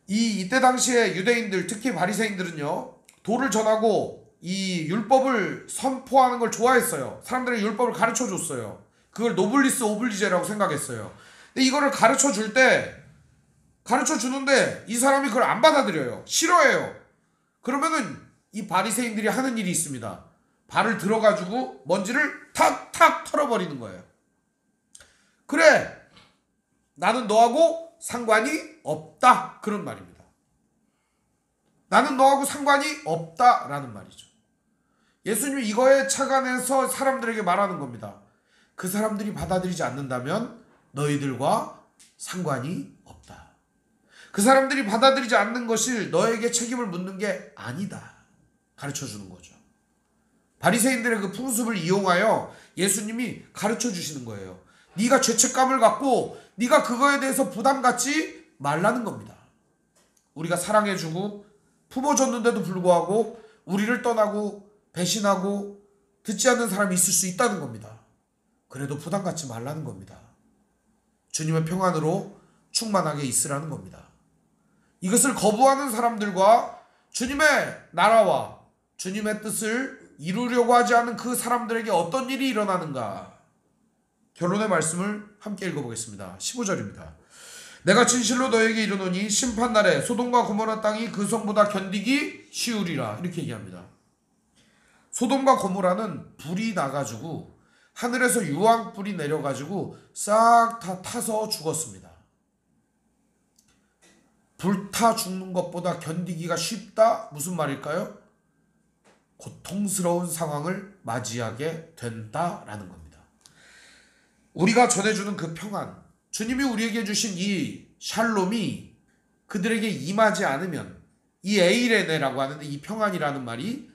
Speaker 1: 이때 당시에 유대인들 특히 바리새인들은요 도를 전하고 이 율법을 선포하는 걸 좋아했어요. 사람들의 율법을 가르쳐줬어요. 그걸 노블리스 오블리제라고 생각했어요. 근데 이거를 가르쳐주는데 이 사람이 그걸 안 받아들여요. 싫어해요. 그러면은 이 바리새인들이 하는 일이 있습니다. 발을 들어가지고 먼지를 탁탁 털어버리는 거예요. 그래, 나는 너하고 상관이 없다, 그런 말입니다. 나는 너하고 상관이 없다라는 말이죠. 예수님이 이거에 착안해서 사람들에게 말하는 겁니다. 그 사람들이 받아들이지 않는다면 너희들과 상관이 없다. 그 사람들이 받아들이지 않는 것이 너에게 책임을 묻는 게 아니다. 가르쳐주는 거죠. 바리새인들의 그 풍습을 이용하여 예수님이 가르쳐주시는 거예요. 네가 죄책감을 갖고 네가 그거에 대해서 부담 갖지 말라는 겁니다. 우리가 사랑해주고 품어줬는데도 불구하고 우리를 떠나고 배신하고 듣지 않는 사람이 있을 수 있다는 겁니다. 그래도 부담 갖지 말라는 겁니다. 주님의 평안으로 충만하게 있으라는 겁니다. 이것을 거부하는 사람들과 주님의 나라와 주님의 뜻을 이루려고 하지 않는 그 사람들에게 어떤 일이 일어나는가? 결론의 말씀을 함께 읽어보겠습니다. 15절입니다. 내가 진실로 너에게 이르노니 심판날에 소돔과 고모라 땅이 그 성보다 견디기 쉬우리라. 이렇게 얘기합니다. 소돔과 고모라는 불이 나가지고 하늘에서 유황불이 내려가지고 싹 다 타서 죽었습니다. 불타 죽는 것보다 견디기가 쉽다? 무슨 말일까요? 고통스러운 상황을 맞이하게 된다라는 겁니다. 우리가 전해주는 그 평안, 주님이 우리에게 주신 이 샬롬이 그들에게 임하지 않으면, 이 에이레네라고 하는데 이 평안이라는 말이,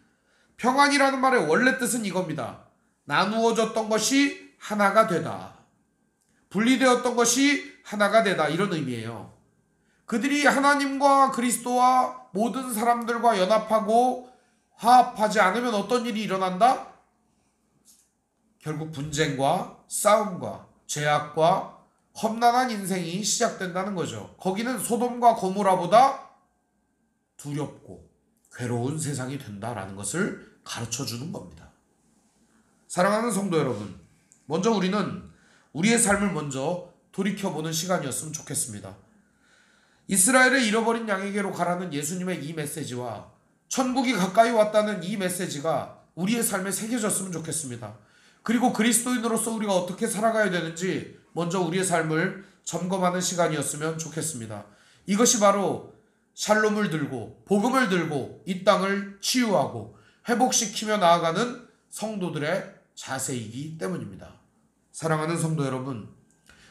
Speaker 1: 평안이라는 말의 원래 뜻은 이겁니다. 나누어졌던 것이 하나가 되다. 분리되었던 것이 하나가 되다. 이런 의미예요. 그들이 하나님과 그리스도와 모든 사람들과 연합하고 화합하지 않으면 어떤 일이 일어난다? 결국 분쟁과 싸움과 죄악과 험난한 인생이 시작된다는 거죠. 거기는 소돔과 고모라보다 두렵고 괴로운 세상이 된다라는 것을 가르쳐주는 겁니다. 사랑하는 성도 여러분, 먼저 우리는 우리의 삶을 먼저 돌이켜보는 시간이었으면 좋겠습니다. 이스라엘의 잃어버린 양에게로 가라는 예수님의 이 메시지와 천국이 가까이 왔다는 이 메시지가 우리의 삶에 새겨졌으면 좋겠습니다. 그리고 그리스도인으로서 우리가 어떻게 살아가야 되는지 먼저 우리의 삶을 점검하는 시간이었으면 좋겠습니다. 이것이 바로 샬롬을 들고 복음을 들고 이 땅을 치유하고 회복시키며 나아가는 성도들의 자세이기 때문입니다. 사랑하는 성도 여러분,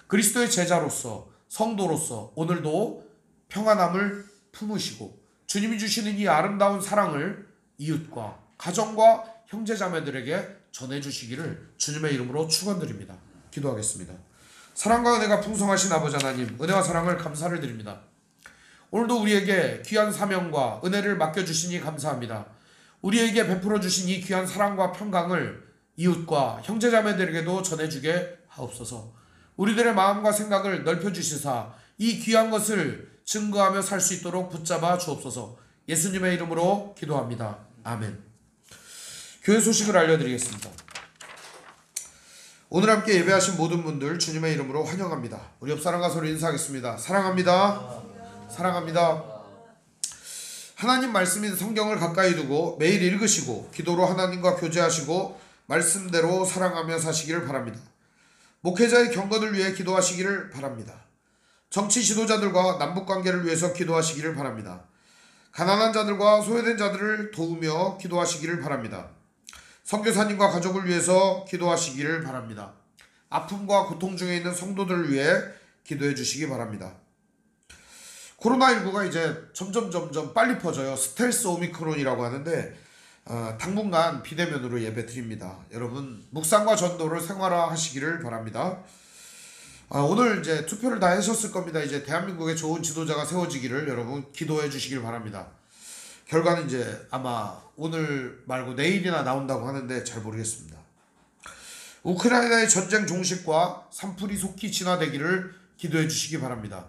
Speaker 1: 그리스도의 제자로서 성도로서 오늘도 평안함을 품으시고 주님이 주시는 이 아름다운 사랑을 이웃과 가정과 형제자매들에게 전해주시기를 주님의 이름으로 축원드립니다. 기도하겠습니다. 사랑과 은혜가 풍성하신 아버지 하나님, 은혜와 사랑을 감사를 드립니다. 오늘도 우리에게 귀한 사명과 은혜를 맡겨주시니 감사합니다. 우리에게 베풀어 주신 이 귀한 사랑과 평강을 이웃과 형제자매들에게도 전해주게 하옵소서. 우리들의 마음과 생각을 넓혀주시사 이 귀한 것을 증거하며 살 수 있도록 붙잡아 주옵소서. 예수님의 이름으로 기도합니다. 아멘. 교회 소식을 알려드리겠습니다. 오늘 함께 예배하신 모든 분들 주님의 이름으로 환영합니다. 우리 옆 사람과 서로 인사하겠습니다. 사랑합니다. 사랑합니다. 하나님 말씀인 성경을 가까이 두고 매일 읽으시고 기도로 하나님과 교제하시고 말씀대로 사랑하며 사시기를 바랍니다. 목회자의 경건을 위해 기도하시기를 바랍니다. 정치 지도자들과 남북관계를 위해서 기도하시기를 바랍니다. 가난한 자들과 소외된 자들을 도우며 기도하시기를 바랍니다. 선교사님과 가족을 위해서 기도하시기를 바랍니다. 아픔과 고통 중에 있는 성도들을 위해 기도해 주시기 바랍니다. 코로나19가 이제 점점 빨리 퍼져요. 스텔스 오미크론이라고 하는데 당분간 비대면으로 예배 드립니다. 여러분 묵상과 전도를 생활화하시기를 바랍니다. 오늘 이제 투표를 다 하셨을 겁니다. 이제 대한민국에 좋은 지도자가 세워지기를 여러분 기도해 주시길 바랍니다. 결과는 이제 아마 오늘 말고 내일이나 나온다고 하는데 잘 모르겠습니다. 우크라이나의 전쟁 종식과 산불이 속히 진화되기를 기도해 주시기 바랍니다.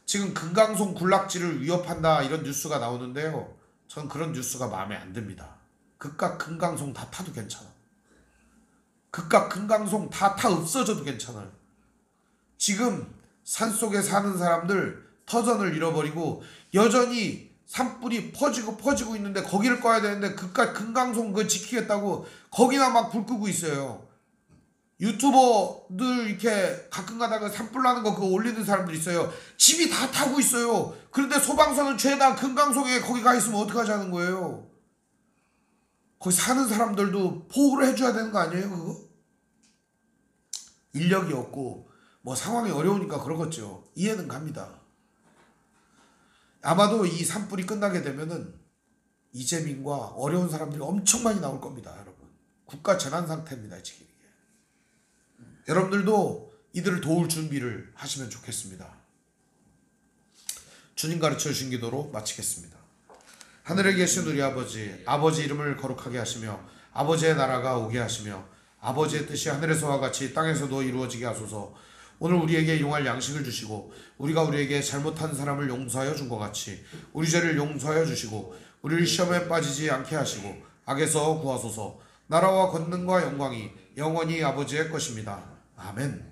Speaker 1: 지금 금강송 군락지를 위협한다 이런 뉴스가 나오는데요. 전 그런 뉴스가 마음에 안 듭니다. 그깟 금강송 다 타도 괜찮아. 그깟 금강송 다 타 없어져도 괜찮아요. 지금 산속에 사는 사람들 터전을 잃어버리고 여전히 산불이 퍼지고 있는데 거기를 꺼야 되는데 그깟 금강송 그거 지키겠다고 거기나 막 불 끄고 있어요. 유튜버들 이렇게 가끔 가다가 산불 나는 거 그거 올리는 사람들 있어요. 집이 다 타고 있어요. 그런데 소방서는 죄다 금강송에 거기 가 있으면 어떡하자는 거예요. 거기 사는 사람들도 보호를 해줘야 되는 거 아니에요 그거? 인력이 없고 뭐 상황이 어려우니까 그러겠죠. 이해는 갑니다. 아마도 이 산불이 끝나게 되면은 이재민과 어려운 사람들이 엄청 많이 나올 겁니다. 여러분 국가 재난 상태입니다 지금. 여러분들도 이들을 도울 준비를 하시면 좋겠습니다. 주님 가르쳐 주신 기도로 마치겠습니다. 하늘에 계신 우리 아버지, 아버지 이름을 거룩하게 하시며 아버지의 나라가 오게 하시며 아버지의 뜻이 하늘에서와 같이 땅에서도 이루어지게 하소서. 오늘 우리에게 용할 양식을 주시고 우리가 우리에게 잘못한 사람을 용서하여 준 것 같이 우리 죄를 용서하여 주시고 우리를 시험에 빠지지 않게 하시고 악에서 구하소서. 나라와 권능과 영광이 영원히 아버지의 것입니다. 아멘.